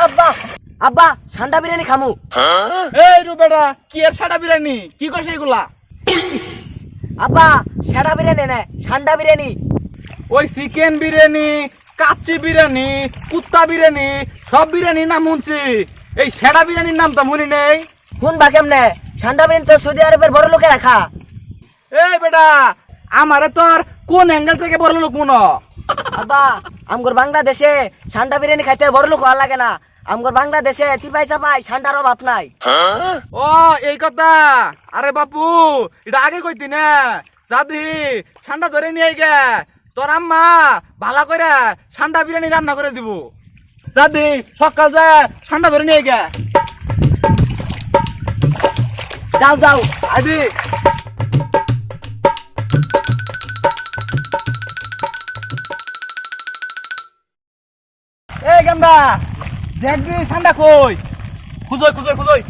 আব্বা আব্বা ঠান্ডা বিরিয়ানি খামু। এই রুবেটা কি এর সাদা বিরিয়ানি কি কইছ এগুলা? আব্বা সাদা বিরিয়ানি না ঠান্ডা বিরিয়ানি। ওই চিকেন বিরিয়ানি, কাচ্চি বিরিয়ানি, কুত্তা বিরিয়ানি সব বিরিয়ানি নাম শুনছি, এই সাদা বিরিয়ানির নাম তো শুনি নেই। শুনবা কেমনে? ঠান্ডা বিরিয়ানি তো সৌদি আরবের বড় লোকে রাখা। এই বেটা আমারে তোর কোন অ্যাঙ্গেল থেকে বড় লোক মনে? আব্বা আমগর বাংলাদেশে ঠান্ডা বিরিয়ানি খাইতে বড় লোক হওয়া লাগে না। আমগর বাংলাদেশে চিপাই চাপাই ঠান্ডার অভাব নাই। ও এই কথা। আরে বাপু এটা আগে কইতি না, যাদি ঠান্ডা ধরে নিয়ে গে তোর আম্মা ভালো করে ঠান্ডা বিরিয়ানি রান্না করে দিব। যাদি সকাল যায় ঠান্ডা ধরে নিয়ে গে। যাও যাও আদি এই গান্দা দেখ দি ঠান্ডা কই, খুঁজই খুঁজই খুঁজই।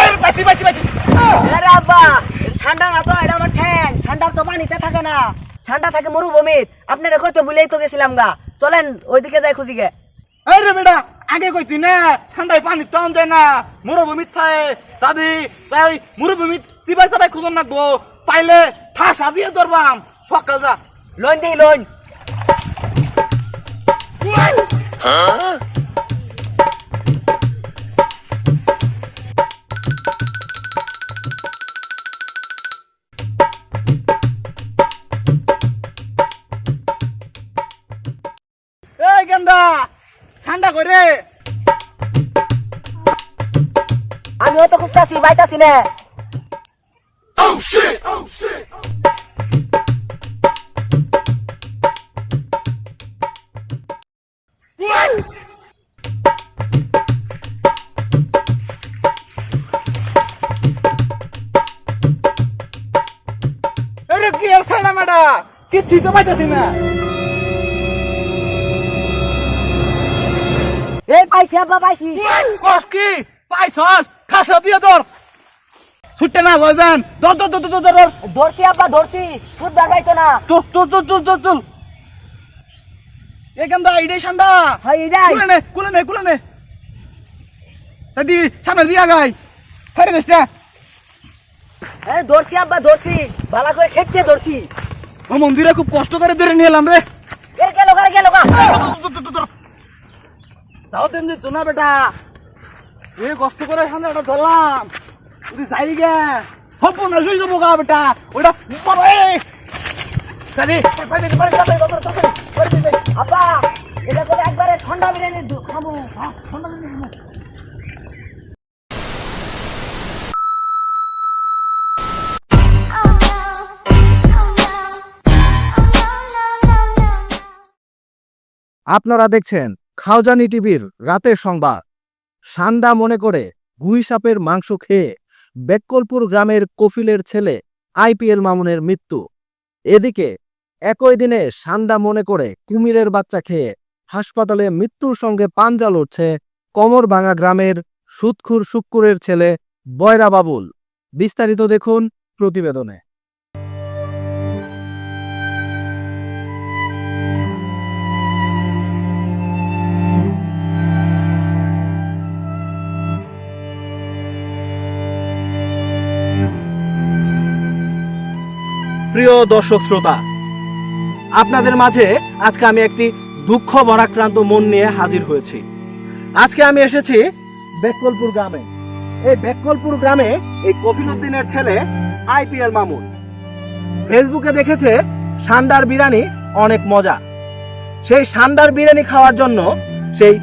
এই পাইছি পাইছি পাইছি। আরে আব্বা ঠান্ডা না তো, এটা আমার ঠ্যাং। ঠান্ডার তো পানিতে থাকে না, ঠান্ডা থাকে মরুভূমিত। আপনারা কইতে ভুলেই তো গেছিলাম গা। চলেন ওইদিকে যাই খুঁজি গে। আরে বেটা আগে কইতি না ঠান্ডায় পানি টান যায় না, মরুভূমিত থাকে। যাদি তাই মরুভূমিত চিবাই চাবাই খুঁজন না গো, পাইলে ঠাসা দিয়ে ধরবাম। সকাল যা লোন দিই লোন। এই গেন্দা ঠান্ডা করে। আমিও তো খুঁজতেছি পাইতাছি না। আরে কি আর ছাড়া মেডা কিচ্ছু তো পাইতেছি না। এই পাইছি আব্বা পাইছি। কস কি পাইছস? ঠাসা দিয়ে ধর, ছুটতে না যায় যান। ধর ধর ধর ধর ধর ধর। ধরছি আব্বা ধরছি, সুদবার পাইতো না। তুল তুল তুল তুল তুল তুল। এই গেন্দা এইটাই ঠান্ডা। হয় এটাই। কুলে নে কুলে নে কুলে নে। দাদি সামনে দিয়া গাই ছাড়ে দিস না। হ্যাঁ ধরছি আব্বা ধরছি, ভালো করে খেতে ধরছি। ও মন্দিরে খুব কষ্ট করে ধরে নিয়ে এলাম রে। এর গেল গা গেল গা। তাও তেন যেত না বেটা, এ কষ্ট করে ঠান্ডাটা ধরলাম। যদি যাই গে সম্পূর্ণ শুয়ে যাবো গা বেটা। ওইটা আব্বা এটা করে একবারে ঠান্ডা বিরিয়ানি খাবো। ঠান্ডা বিরিয়ানি। আপনারা দেখছেন খাওজানি টিভির রাতের সংবাদ। সান্ডা মনে করে গুই সাপের মাংস খেয়ে বেক্কলপুর গ্রামের কফিলের ছেলে আইপিএল মামুনের মৃত্যু। এদিকে একই দিনে সান্ডা মনে করে কুমিরের বাচ্চা খেয়ে হাসপাতালে মৃত্যুর সঙ্গে পাঞ্জা লড়ছে কমরভাঙা গ্রামের সুৎখুর শুক্কুরের ছেলে বয়রা বাবুল। বিস্তারিত দেখুন প্রতিবেদনে। প্রিয় দর্শক শ্রোতা, আপনাদের মাঝে আজকে আমি একটি দুঃখ ভারাক্রান্ত মন নিয়ে হাজির হয়েছি। আজকে আমি এসেছি বেক্কলপুর গ্রামে। এই বেক্কলপুর গ্রামে এই কফিলউদ্দিনের ছেলে আইপিএল মামুন ফেসবুকে দেখেছে সান্ডার বিরিয়ানি অনেক মজা। সেই সান্ডার বিরিয়ানি খাওয়ার জন্য সেই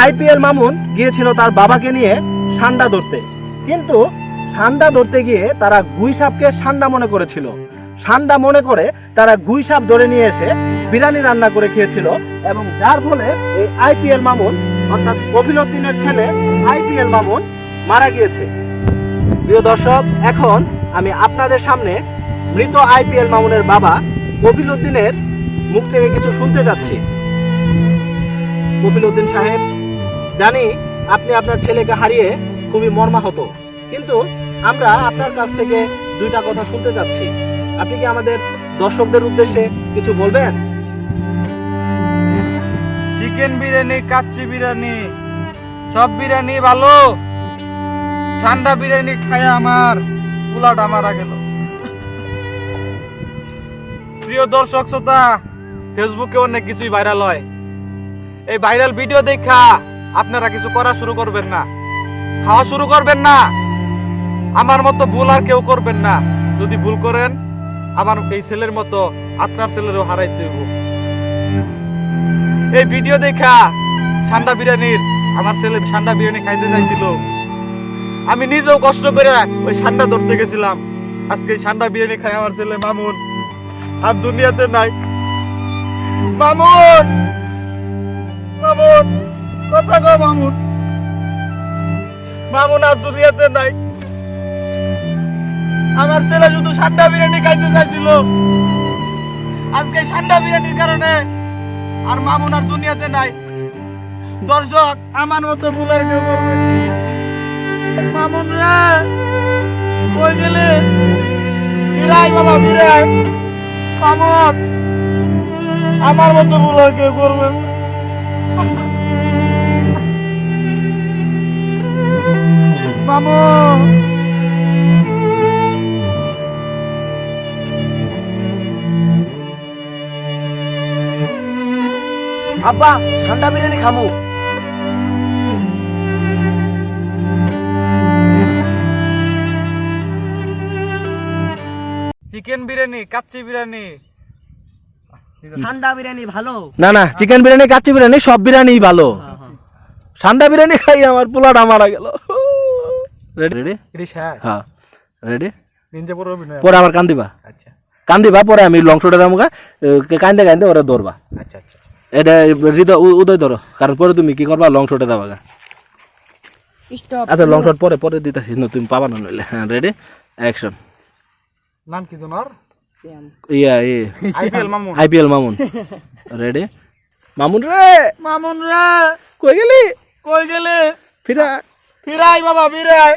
আইপিএল মামুন গিয়েছিল তার বাবাকে নিয়ে সান্ডা ধরতে। কিন্তু সান্ডা ধরতে গিয়ে তারা গুই সাপকে সান্ডা মনে করেছিল। ঠান্ডা মনে করে তারা গুই সাপ ধরে নিয়ে এসে বিরিয়ানি রান্না করে খেয়েছিল, এবং যার ফলে এই আইপিএল মামুন অর্থাৎ কফিলউদ্দিনের ছেলে আইপিএল মামুন মারা গিয়েছে। প্রিয় দর্শক, এখন আমি আপনাদের সামনে মৃত আইপিএল মামুনের বাবা কফিলউদ্দিনের মুখ থেকে কিছু শুনতে যাচ্ছি। কফিলউদ্দিন সাহেব, জানি আপনি আপনার ছেলেকে হারিয়ে খুবই মর্মাহত, কিন্তু আমরা আপনার কাছ থেকে 2টা কথা শুনতে চাচ্ছি। আপনি কি আমাদের দর্শকদের উদ্দেশ্যে কিছু বলবেন? চিকেন বিরিয়ানি, কাচ্চি বিরিয়ানি, সব বিরিয়ানি ভালো। ঠান্ডা বিরিয়ানি খায় আমার পোলাটা মারা গেল। প্রিয় দর্শক শ্রোতা, ফেসবুকে অনেক কিছুই ভাইরাল হয়। এই ভাইরাল ভিডিও দেখা আপনারা কিছু করা শুরু করবেন না, খাওয়া শুরু করবেন না। আমার মতো ভুল আর কেউ করবেন না। যদি ভুল করেন, আমার এই ছেলের মতো আপনার ছেলেরও হারাইতে হইব। এই ভিডিও দেখা ঠান্ডা বিরিয়ানির, আমার ছেলে ঠান্ডা বিরিয়ানি খাইতে চাইছিল, আমি নিজেও কষ্ট করে ওই ঠান্ডা ধরতে গেছিলাম। আজকে ঠান্ডা বিরিয়ানি খাই আমার ছেলে মামুন আর দুনিয়াতে নাই। মামুন, মামুন, কথা কও মামুন। মামুন আর দুনিয়াতে নাই। আমার ছেলে শুধু ঠান্ডা বিরিয়ানি খাইতে চাইছিল, আজকে ঠান্ডা বিরিয়ানির কারণে আর মামুন আর দুনিয়াতে নাই। দর্শক, আমার মতো ভুল আর কেউ করবে না। মামুন রে, কই গেলে? বিরাই বাবা, বিরাই। মামুন, আমার মতো ভুল আর কেউ করবে না। মামুন, আব্বা ঠান্ডা বিরিয়ানি খামু। চিকেন বিরিয়ানি, কাচ্চি বিরিয়ানি, ঠান্ডা বিরিয়ানি ভালো। না না, চিকেন বিরিয়ানি, কাচ্চি বিরিয়ানি সব বিরিয়ানি ভালো। ঠান্ডা বিরিয়ানি খাই আমার পোলাটা মারা গেল। Ready ready? এটি শেষ। হ্যাঁ রেডি। নিনজা পরে অভিনয়। পরে আবার কান্দিবা, আচ্ছা কান্দিবা, পরে আমি লং শটে যাবো, কান্দে কান্দে ওরা ধরবা। আচ্ছা আচ্ছা। এটা হৃদয় উদয় ধরো, কারণ পরে তুমি কি করবা, লং শটে যাবা। স্টপ। আচ্ছা লং শট পরে পরে দিতেছি, তুমি পাবা না নইলে। হ্যাঁ রেডি, অ্যাকশন। নাম কি তোমার? Yeah IPL Mamun. IPL Mamun. Ready? Mamun রে, মামুন রে, কই গেলি? কই গেলে? ফিরা। ফিরাই বাবা, ফিরাই।